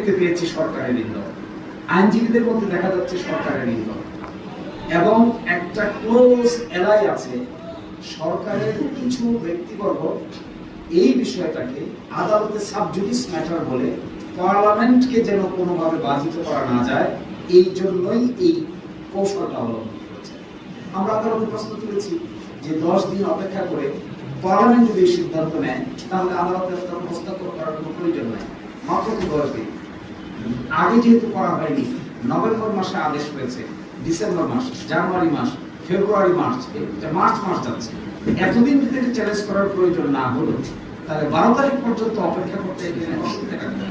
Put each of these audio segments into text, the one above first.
দেখতে পেয়েছি সরকারের ইন্ধন, আইনজীবীদের মধ্যে দেখা যাচ্ছে সরকারের ইন্ধন, এবং একটা ক্লোজ এলাই আছে সরকারের কিছু ব্যক্তিবর্গ এই বিষয়টাকে আদালতে সাবজুডিস ম্যাটার বলে পার্লামেন্টকে যেন কোনোভাবে বাধিত করা না যায়, এই জন্যই এই কৌশলটা অবলম্বন করেছে। আমরা আদালতে প্রশ্ন তুলেছি যে 10 দিন অপেক্ষা করে পার্লামেন্ট যদি সিদ্ধান্ত নেয় তাহলে আদালতের হস্তক্ষেপ করার কোনো প্রয়োজন নাই, মাত্র 10 দিন। আগে যেহেতু করা হয়নি, নভেম্বর মাসে আদেশ হয়েছে, ডিসেম্বর মাস, জানুয়ারি মাস, ফেব্রুয়ারি মাস, মার্চ মাস যাচ্ছে, এতদিন যদি চ্যালেঞ্জ করার প্রয়োজন না হলো তাহলে 12 তারিখ পর্যন্ত অপেক্ষা করতে এখানে অসুবিধা থাকবে।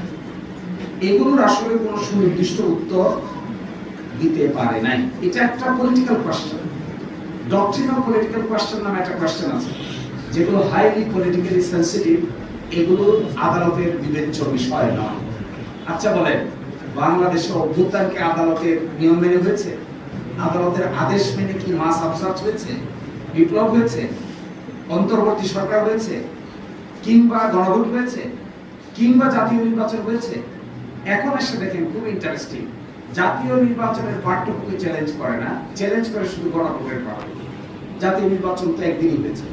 এগুলোর আসলে কোনো সুনির্দিষ্ট উত্তর দিতে পারে নাই। এটা একটা পলিটিক্যাল কোয়েশ্চেন, ডক্ট্রিনাল পলিটিক্যাল কোয়েশ্চেন নামে একটা কোয়েশ্চেন আছে, যেগুলো হাইলি পলিটিক্যালি সেন্সিটিভ, এগুলো আদালতের বিবেচ্য বিষয় নয়। আচ্ছা বলেন, বাংলাদেশে অভ্যুত্থানকে আদালতের নিয়ম মেনে হয়েছে? আদালতের আদেশ মেনে কি মাস আফসার হয়েছে, বিপ্লব হয়েছে, অন্তর্বর্তী সরকার হয়েছে, কিংবা গণভোট হয়েছে, কিংবা জাতীয় নির্বাচন হয়েছে? এখন এসে দেখেন খুব ইন্টারেস্টিং, জাতীয় নির্বাচনের পাঠ্যপুকে চ্যালেঞ্জ করে না, চ্যালেঞ্জ করে শুধু গণভোটের পাঠ। জাতীয় নির্বাচন তো একদিনই হয়েছে,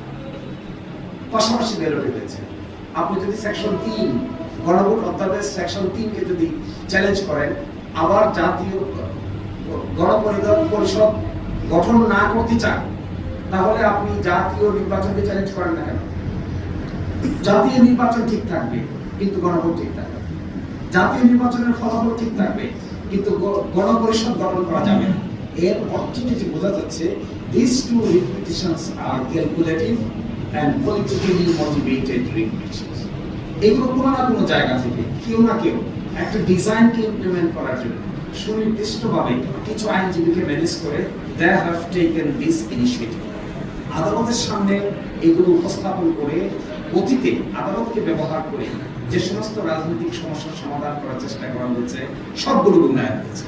পাশাপাশি ব্যালটে হয়েছে। আপনি যদি সেকশন 3 গণভোট অধ্যাদেশ সেকশন 3 কে যদি চ্যালেঞ্জ করেন, আবার জাতীয় গণপরিষদ গঠন না করতে চান, তাহলে আপনি জাতীয় নির্বাচনকে চ্যালেঞ্জ করেন না কেন? জাতীয় নির্বাচন ঠিক থাকবে কিন্তু গণভোট ঠিক থাকবে, জাতীয় নির্বাচনের ফলাফল ঠিক থাকবে কিন্তু গণপরিষদ গঠন করা যাবে না। এর অর্থ যেটি বোঝা যাচ্ছে, these two repetitions are calculative and politically motivated repetitions। এগুলো কোনো না কোনো জায়গা থেকে কেউ না কেউ একটা ডিজাইনকে ইমপ্লিমেন্ট করার জন্য সুনির্দিষ্টভাবে কিছু আইনজীবীকে ম্যানেজ করে they have taken this initiative। আদালতের সামনে এগুলো উপস্থাপন করে অতীতে আদালতকে ব্যবহার করে যে সমস্ত রাজনৈতিক সমস্যার সমাধান করার চেষ্টা করা হয়েছে সবগুলো গুণায়ন হয়েছে।